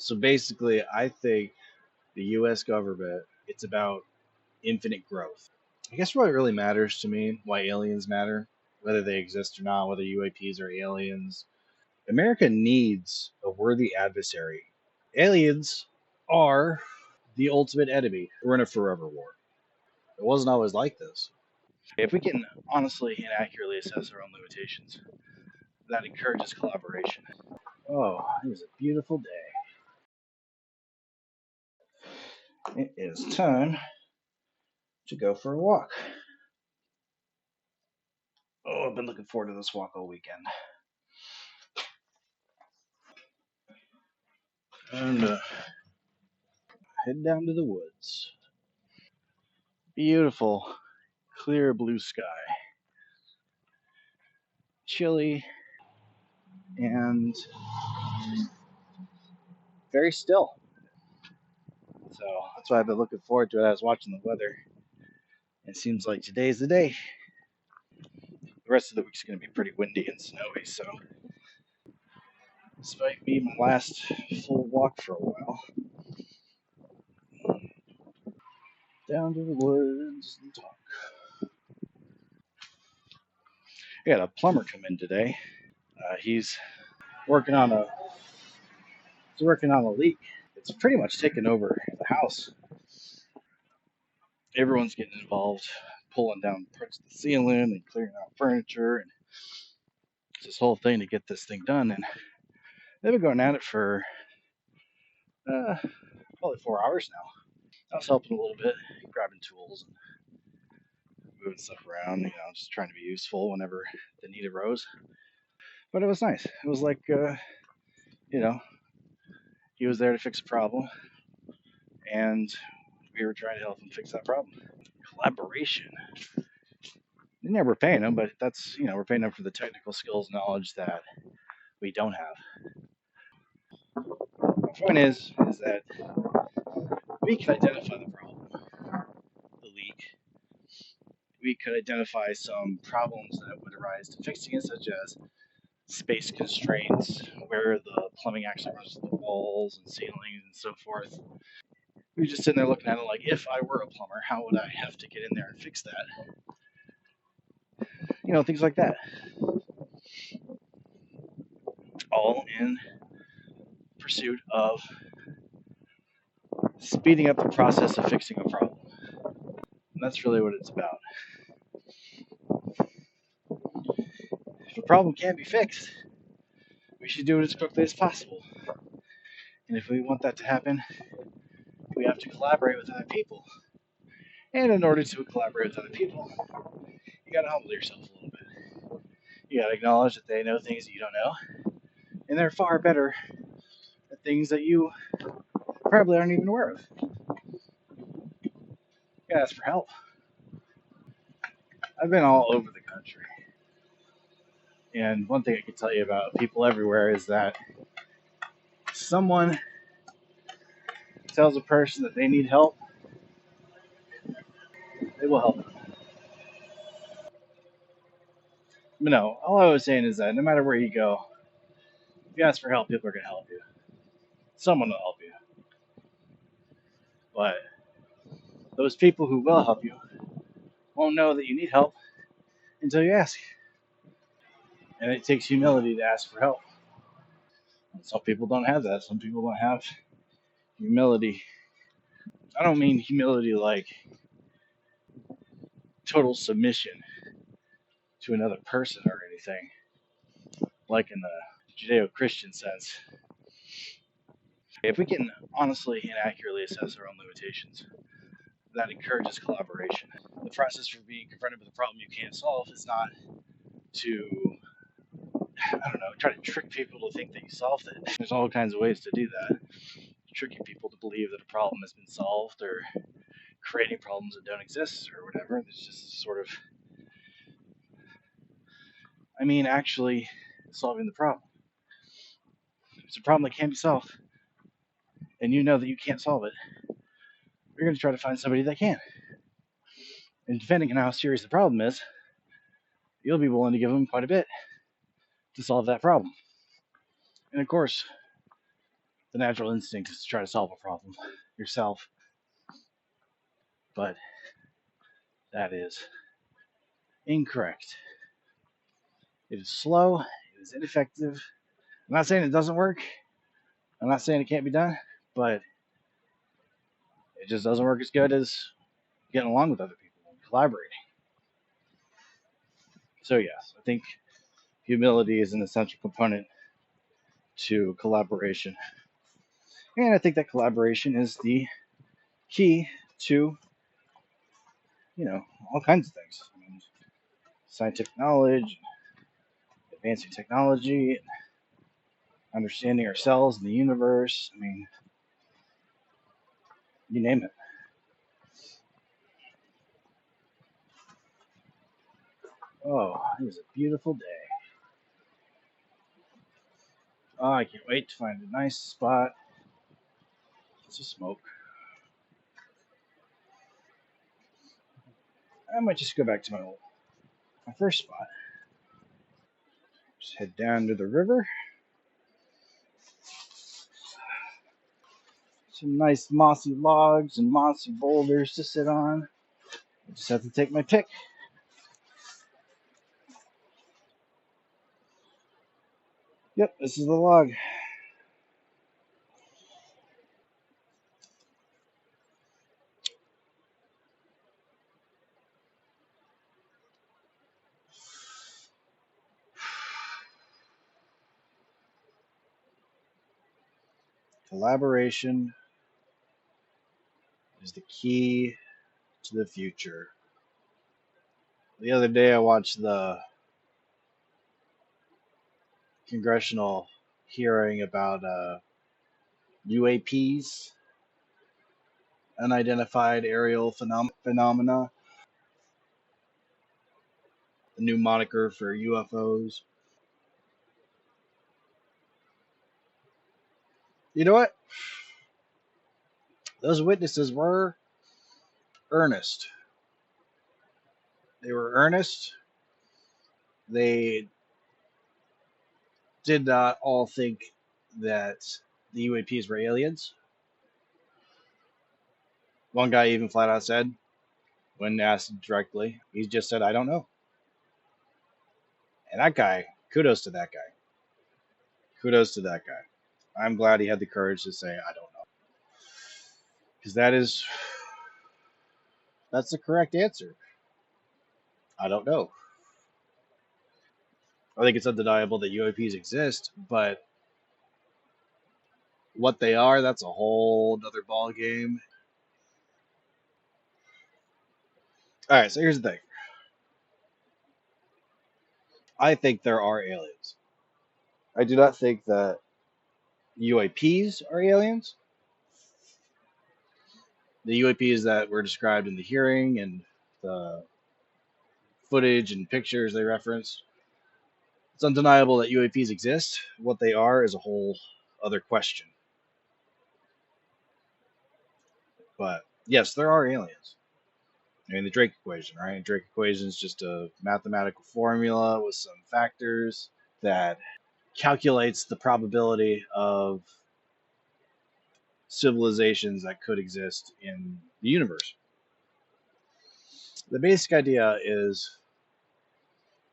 So basically, I think the U.S. government, it's about infinite growth. I guess what really matters to me, why aliens matter, whether they exist or not, whether UAPs are aliens. America needs a worthy adversary. Aliens are the ultimate enemy. We're in a forever war. It wasn't always like this. If we can honestly and accurately assess our own limitations, that encourages collaboration. Oh, it is a beautiful day. It is time to go for a walk. Oh, I've been looking forward to this walk all weekend. And head down to the woods. Beautiful, clear blue sky. Chilly and very still. So that's why I've been looking forward to it. I was watching the weather. It seems like today's the day. The rest of the week's going to be pretty windy and snowy, so this might be my last full walk for a while. Down to the woods and talk. We had a plumber come in today. He's working on a leak. It's pretty much taken over the house. Everyone's getting involved, pulling down parts of the ceiling and clearing out furniture, and it's this whole thing to get this thing done. And they've been going at it for uh, probably 4 hours now. I was helping a little bit, grabbing tools and moving stuff around, just trying to be useful whenever the need arose. But it was nice. It was like, he was there to fix a problem, and we were trying to help him fix that problem. Collaboration. We're paying them, but that's, we're paying them for the technical skills, knowledge that we don't have. The point is that we can identify the problem, the leak. We could identify some problems that would arise to fixing it, such as space constraints, where the plumbing actually runs to the walls and ceilings and so forth. We just sitting there looking at it like, if I were a plumber, how would I have to get in there and fix that? Things like that. All in pursuit of speeding up the process of fixing a problem. And that's really what it's about. If a problem can't be fixed, we should do it as quickly as possible. And if we want that to happen, we have to collaborate with other people. And in order to collaborate with other people, you gotta humble yourself a little bit. You gotta acknowledge that they know things that you don't know, and they're far better at things that you probably aren't even aware of. You gotta ask for help. I've been all over the country, and one thing I can tell you about people everywhere is that someone tells a person that they need help, they will help them. But no, all I was saying is that no matter where you go, if you ask for help, people are gonna help you. Someone will help you. But those people who will help you won't know that you need help until you ask. And it takes humility to ask for help. And some people don't have that. Some people don't have humility. I don't mean humility like total submission to another person or anything, like in the Judeo Christian sense. If we can honestly and accurately assess our own limitations, that encourages collaboration. The process for being confronted with a problem you can't solve is not to, try to trick people to think that you solved it. There's all kinds of ways to do that. Tricking people to believe that a problem has been solved, or creating problems that don't exist, or whatever. It's just sort of, actually solving the problem. If it's a problem that can't be solved, and you know that you can't solve it, you're going to try to find somebody that can. And depending on how serious the problem is, you'll be willing to give them quite a bit to solve that problem. And of course, the natural instinct is to try to solve a problem yourself, but that is incorrect. It is slow, it is ineffective. I'm not saying it doesn't work, I'm not saying it can't be done, but it just doesn't work as good as getting along with other people and collaborating. So, yes, I think humility is an essential component to collaboration. And I think that collaboration is the key to, all kinds of things. I mean, scientific knowledge, advancing technology, understanding ourselves and the universe. I mean, you name it. Oh, it is a beautiful day. Oh, I can't wait to find a nice spot to smoke. I might just go back to my first spot. Just head down to the river. Some nice mossy logs and mossy boulders to sit on. I just have to take my pick. Yep, this is the log. Collaboration is the key to the future. The other day I watched the congressional hearing about UAPs, unidentified aerial phenomena, the new moniker for UFOs. You know what? Those witnesses were earnest. They were earnest. They did not all think that the UAPs were aliens. One guy even flat out said, when asked directly, he just said, I don't know. And that guy, kudos to that guy. Kudos to that guy. I'm glad he had the courage to say, I don't know. Because that's the correct answer. I don't know. I think it's undeniable that UAPs exist, but what they are, that's a whole other ball game. All right, so here's the thing. I think there are aliens. I do not think that UAPs are aliens. The UAPs that were described in the hearing and the footage and pictures they referenced, it's undeniable that UAPs exist. What they are is a whole other question. But yes, there are aliens. I mean, the Drake equation, right? Drake equation is just a mathematical formula with some factors that calculates the probability of civilizations that could exist in the universe. The basic idea is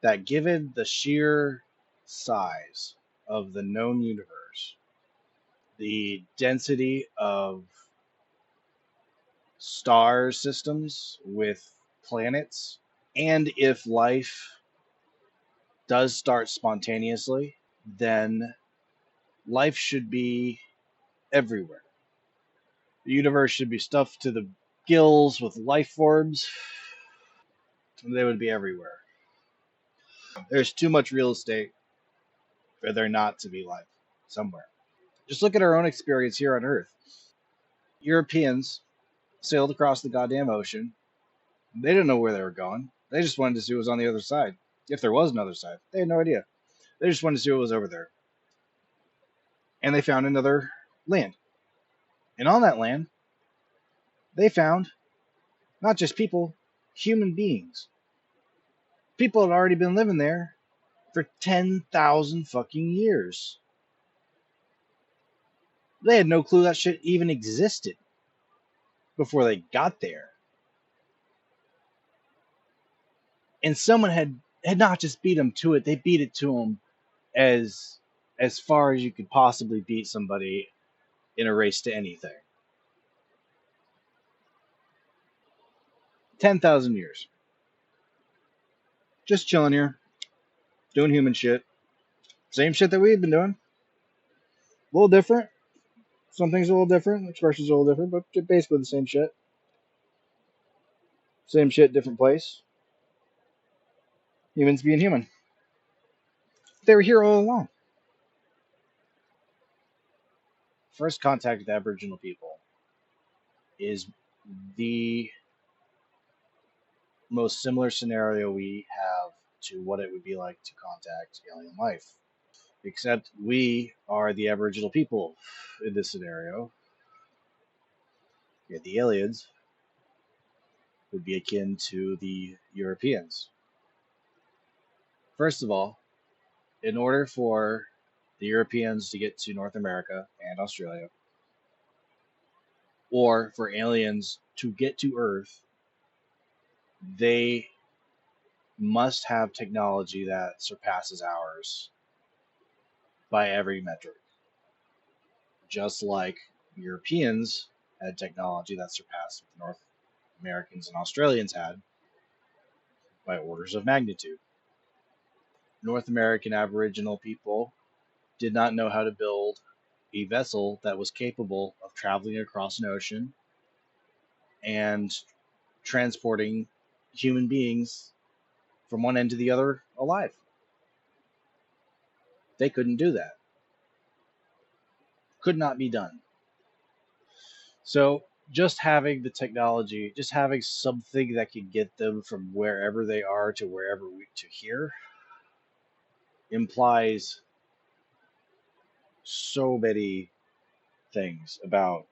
that given the sheer size of the known universe, the density of star systems with planets, and if life does start spontaneously, then life should be everywhere. The universe should be stuffed to the gills with life forms, and they would be everywhere. There's too much real estate for there not to be life somewhere. Just look at our own experience here on Earth. Europeans sailed across the goddamn ocean. They didn't know where they were going. They just wanted to see what was on the other side. If there was another side, they had no idea. They just wanted to see what was over there. And they found another land. And on that land, they found not just people, human beings. People had already been living there for 10,000 fucking years. They had no clue that shit even existed before they got there. And someone had not just beat them to it, they beat it to them as far as you could possibly beat somebody in a race to anything. 10,000 years. Just chilling here, doing human shit. Same shit that we've been doing. A little different. Some things are a little different, expressions are a little different, but basically the same shit. Same shit, different place. Humans being human. They were here all along. First contact with Aboriginal people is the most similar scenario we have to what it would be like to contact alien life. Except we are the Aboriginal people in this scenario. Yet the aliens would be akin to the Europeans. First of all, in order for the Europeans to get to North America and Australia, or for aliens to get to Earth, they must have technology that surpasses ours by every metric. Just like Europeans had technology that surpassed what North Americans and Australians had by orders of magnitude. North American Aboriginal people did not know how to build a vessel that was capable of traveling across an ocean and transporting human beings from one end to the other alive. They couldn't do that. Could not be done. So just having the technology, just having something that can get them from wherever they are to wherever to here implies so many things about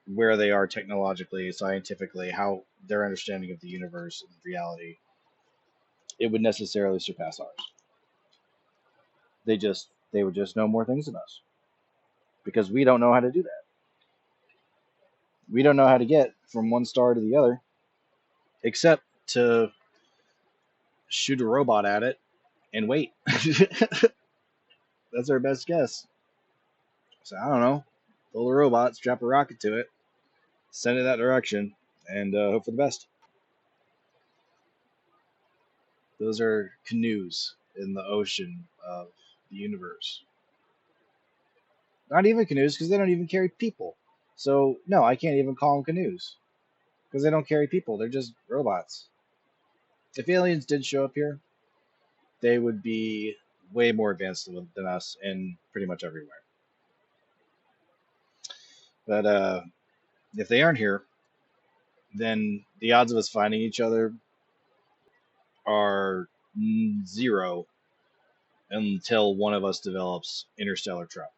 where they are technologically, scientifically, how their understanding of the universe and reality, it would necessarily surpass ours. They would just know more things than us because we don't know how to do that. We don't know how to get from one star to the other except to shoot a robot at it and wait. That's our best guess. So I don't know. Build a robot, strap a rocket to it, send it that direction, and hope for the best. Those are canoes in the ocean of the universe. Not even canoes because they don't even carry people. So no, I can't even call them canoes because they don't carry people. They're just robots. If aliens did show up here, they would be way more advanced than us in pretty much everywhere. But if they aren't here, then the odds of us finding each other are zero until one of us develops interstellar travel,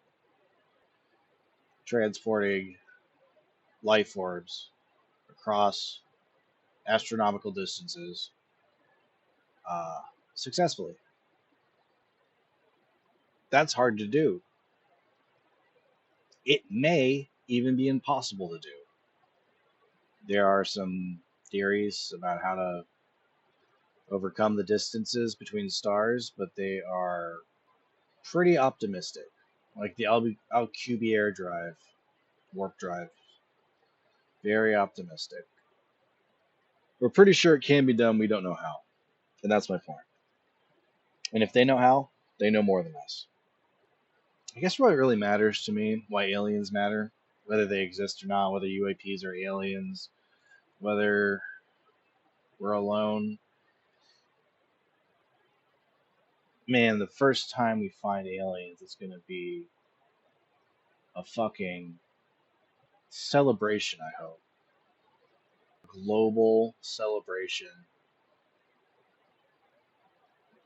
transporting life forms across astronomical distances successfully. That's hard to do. It may even be impossible to do. There are some theories about how to overcome the distances between stars, but they are pretty optimistic. Like the Alcubierre drive, warp drive, very optimistic. We're pretty sure it can be done. We don't know how, and that's my point. And if they know how, they know more than us. I guess what really matters to me, why aliens matter, whether they exist or not, whether UAPs are aliens, whether we're alone. Man, the first time we find aliens, it's going to be a fucking celebration, I hope. Global celebration,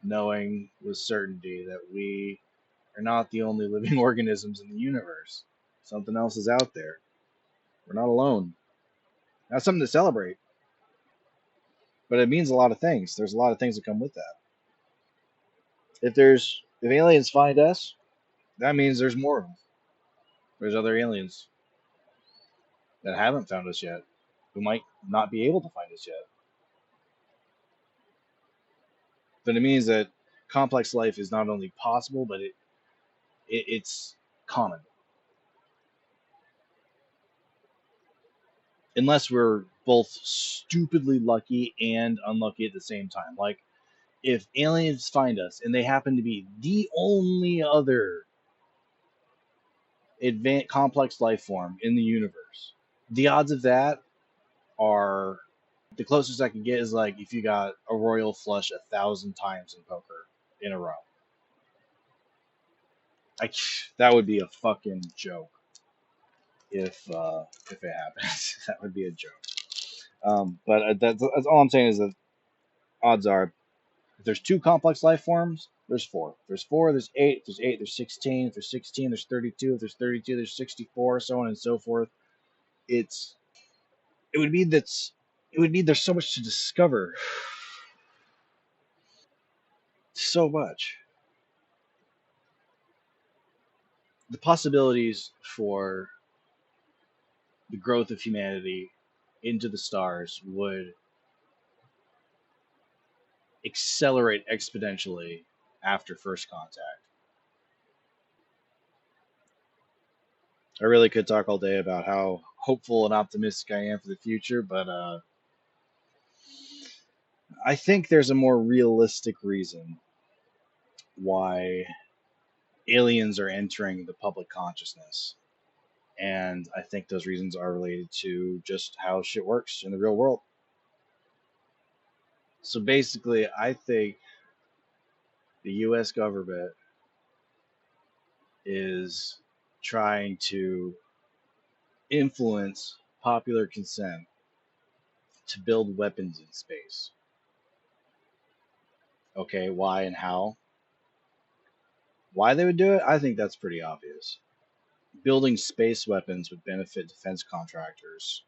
knowing with certainty that we are not the only living organisms in the universe. Something else is out there. We're not alone. That's something to celebrate. But it means a lot of things. There's a lot of things that come with that. If aliens find us, that means there's more of them. There's other aliens that haven't found us yet, who might not be able to find us yet. But it means that complex life is not only possible, but it's common. Unless we're both stupidly lucky and unlucky at the same time. Like, if aliens find us and they happen to be the only other advanced complex life form in the universe, the odds of that are, the closest I can get is like if you got a royal flush 1,000 times in poker in a row. Like, that would be a fucking joke if it happens. That would be a joke. But that's all I'm saying is that odds are, if there's two complex life forms, there's four. If there's four, there's eight. If there's eight, there's 16. If there's 16, there's 32. If there's 32, there's 64, so on and so forth. It's it would mean that's it would mean there's so much to discover. So much. The possibilities for the growth of humanity into the stars would accelerate exponentially after first contact. I really could talk all day about how hopeful and optimistic I am for the future, but I think there's a more realistic reason why aliens are entering the public consciousness. And I think those reasons are related to just how shit works in the real world. So basically, I think the US government is trying to influence popular consent to build weapons in space. Okay, why and how? Why they would do it? I think that's pretty obvious. Building space weapons would benefit defense contractors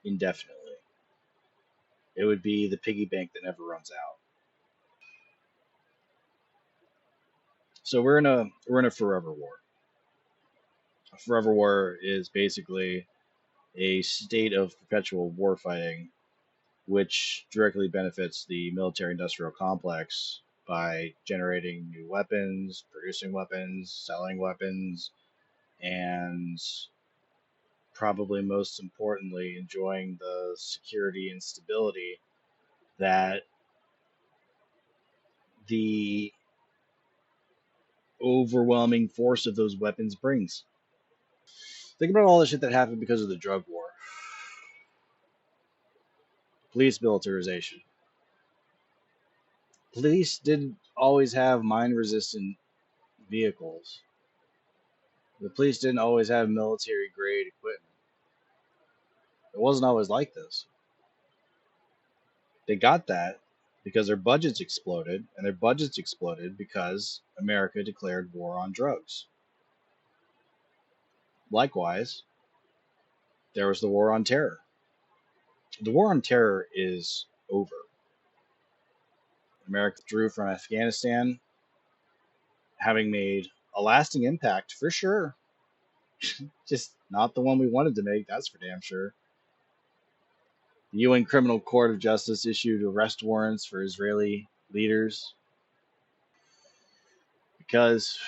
indefinitely. It would be the piggy bank that never runs out. So we're in a forever war. A forever war is basically a state of perpetual war fighting, which directly benefits the military industrial complex by generating new weapons, producing weapons, selling weapons, and probably most importantly, enjoying the security and stability that the overwhelming force of those weapons brings. Think about all the shit that happened because of the drug war, police militarization. Police didn't always have mine resistant vehicles. The police didn't always have military grade equipment. It wasn't always like this. They got that because their budgets exploded, and their budgets exploded because America declared war on drugs. Likewise, there was the war on terror. The war on terror is over. America withdrew from Afghanistan, having made a lasting impact for sure. Just not the one we wanted to make, that's for damn sure. The UN Criminal Court of Justice issued arrest warrants for Israeli leaders because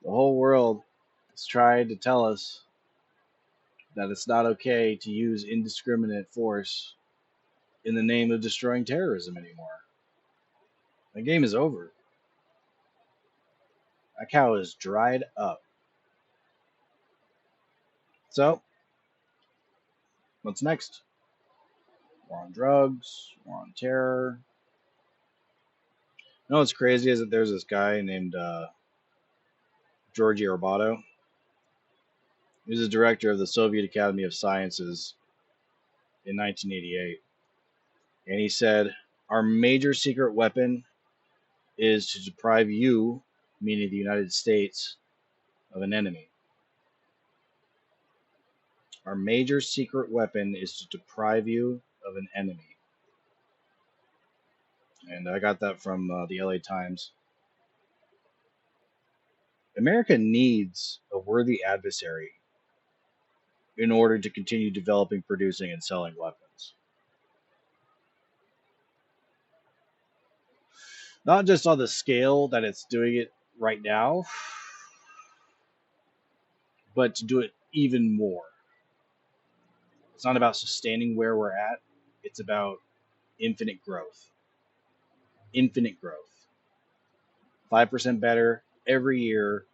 the whole world has tried to tell us that it's not okay to use indiscriminate force in the name of destroying terrorism anymore. The game is over. That cow is dried up. So, what's next? War on drugs, war on terror. You know what's crazy is that there's this guy named Georgy Arbato. He was the director of the Soviet Academy of Sciences in 1988. And he said, our major secret weapon is to deprive you, meaning the United States, of an enemy. Our major secret weapon is to deprive you of an enemy. And I got that from the LA Times. America needs a worthy adversary in order to continue developing, producing, and selling weapons. Not just on the scale that it's doing it right now, but to do it even more. It's not about sustaining where we're at, it's about infinite growth. Infinite growth. 5% better every year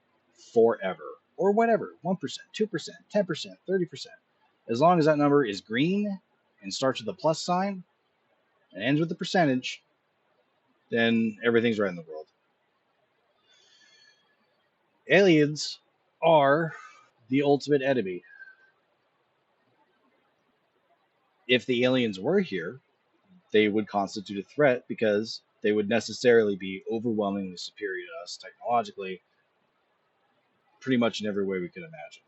forever. Or whatever. 1%, 2%, 10%, 30%. As long as that number is green and starts with a plus sign and ends with a percentage, then everything's right in the world. Aliens are the ultimate enemy. If the aliens were here, they would constitute a threat because they would necessarily be overwhelmingly superior to us technologically, pretty much in every way we could imagine.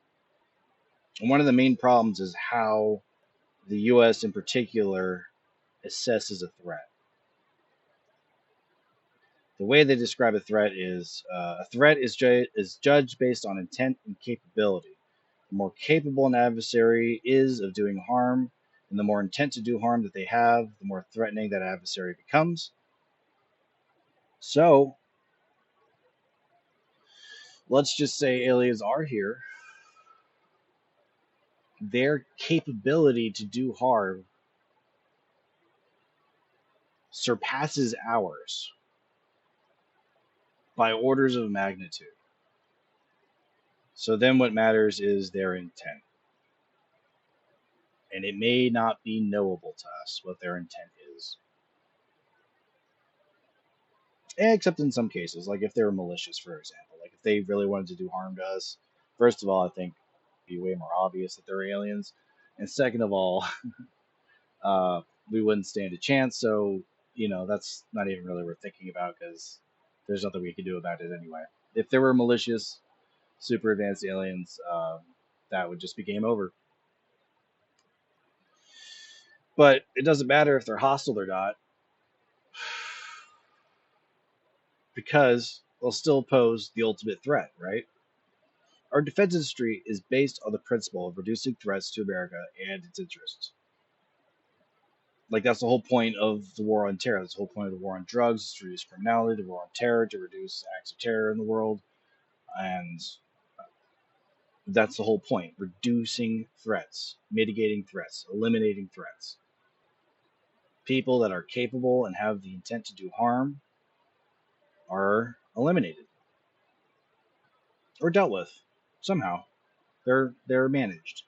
And one of the main problems is how the US in particular assesses a threat. The way they describe a threat is judged based on intent and capability. The more capable an adversary is of doing harm, and the more intent to do harm that they have, the more threatening that adversary becomes. So, let's just say aliens are here. Their capability to do harm surpasses ours by orders of magnitude. So then what matters is their intent. And it may not be knowable to us what their intent is. Except in some cases, like if they were malicious, for example. Like if they really wanted to do harm to us, first of all, I think it'd be way more obvious that they're aliens. And second of all, uh, we wouldn't stand a chance. So, that's not even really worth thinking about because there's nothing we can do about it anyway. If there were malicious, super advanced aliens, that would just be game over. But it doesn't matter if they're hostile or not because they'll still pose the ultimate threat, right? Our defense industry is based on the principle of reducing threats to America and its interests. Like that's the whole point of the war on terror. That's the whole point of the war on drugs, to reduce criminality, the war on terror, to reduce acts of terror in the world. And that's the whole point. Reducing threats, mitigating threats, eliminating threats. People that are capable and have the intent to do harm are eliminated or dealt with somehow. They're managed.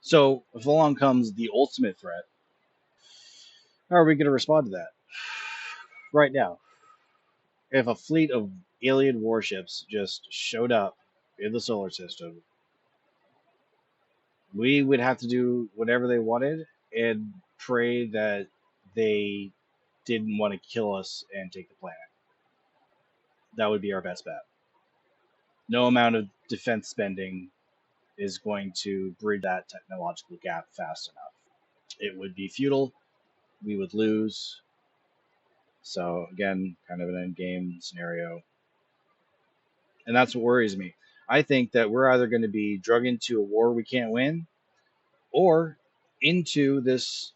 So if along comes the ultimate threat, how are we going to respond to that? Right now, if a fleet of alien warships just showed up in the solar system, we would have to do whatever they wanted and pray that they didn't want to kill us and take the planet. That would be our best bet. No amount of defense spending is going to bridge that technological gap fast enough. It would be futile. We would lose. So again, kind of an end game scenario. And that's what worries me. I think that we're either going to be drug into a war we can't win or into this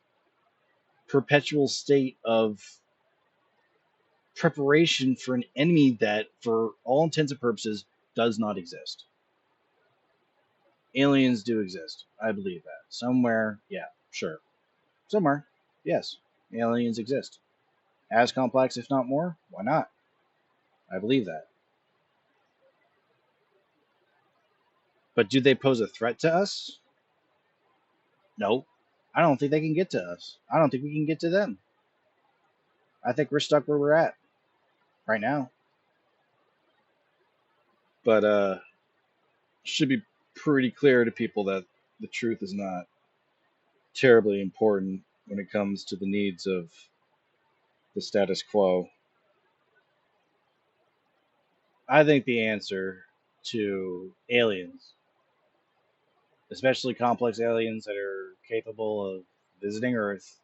perpetual state of preparation for an enemy that, for all intents and purposes, does not exist. Aliens do exist. I believe that. Somewhere, yeah, sure. Somewhere, yes, aliens exist. As complex, if not more, why not? I believe that. But do they pose a threat to us? No. I don't think they can get to us. I don't think we can get to them. I think we're stuck where we're at right now. But should be pretty clear to people that the truth is not terribly important when it comes to the needs of the status quo. I think the answer to aliens, especially complex aliens that are capable of visiting Earth,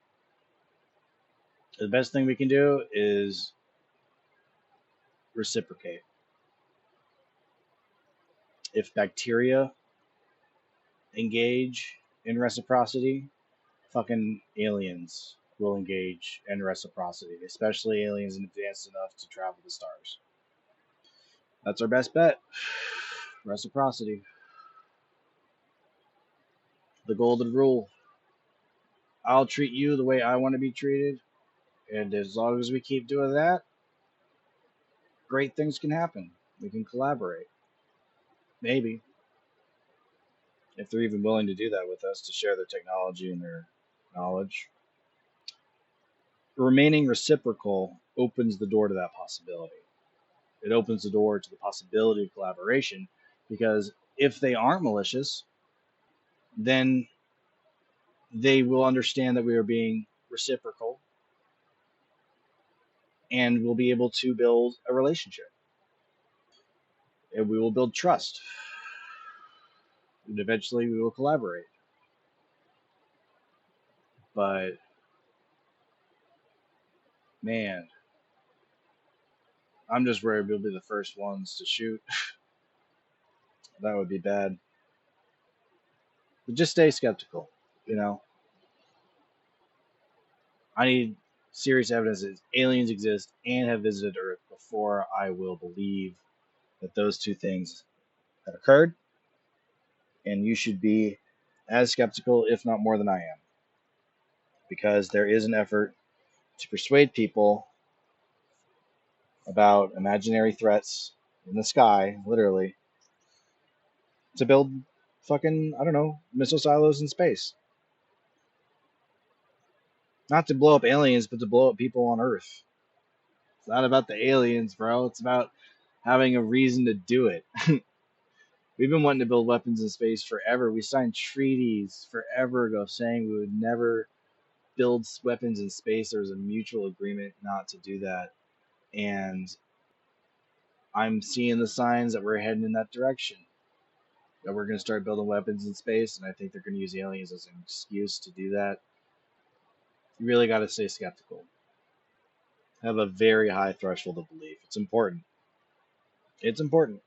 the best thing we can do is reciprocate. If bacteria engage in reciprocity, fucking aliens will engage in reciprocity, especially aliens advanced enough to travel the stars. That's our best bet. Reciprocity. The golden rule. I'll treat you the way I want to be treated, and as long as we keep doing that, great things can happen. We can collaborate. Maybe. If they're even willing to do that with us, to share their technology and their knowledge. Remaining reciprocal opens the door to that possibility. It opens the door to the possibility of collaboration, because if they aren't malicious, then they will understand that we are being reciprocal and we'll be able to build a relationship. And we will build trust. And eventually we will collaborate. But, man, I'm just worried we'll be the first ones to shoot. That would be bad. But just stay skeptical, you know? I need serious evidence that aliens exist and have visited Earth before I will believe that those two things have occurred. And you should be as skeptical, if not more than I am, because there is an effort to persuade people about imaginary threats in the sky, literally, to build fucking, I don't know, missile silos in space. Not to blow up aliens, but to blow up people on Earth. It's not about the aliens, bro. It's about having a reason to do it. We've been wanting to build weapons in space forever. We signed treaties forever ago saying we would never build weapons in space. There was a mutual agreement not to do that. And I'm seeing the signs that we're heading in that direction. That we're going to start building weapons in space, and I think they're going to use aliens as an excuse to do that. You really got to stay skeptical. Have a very high threshold of belief. It's important. It's important.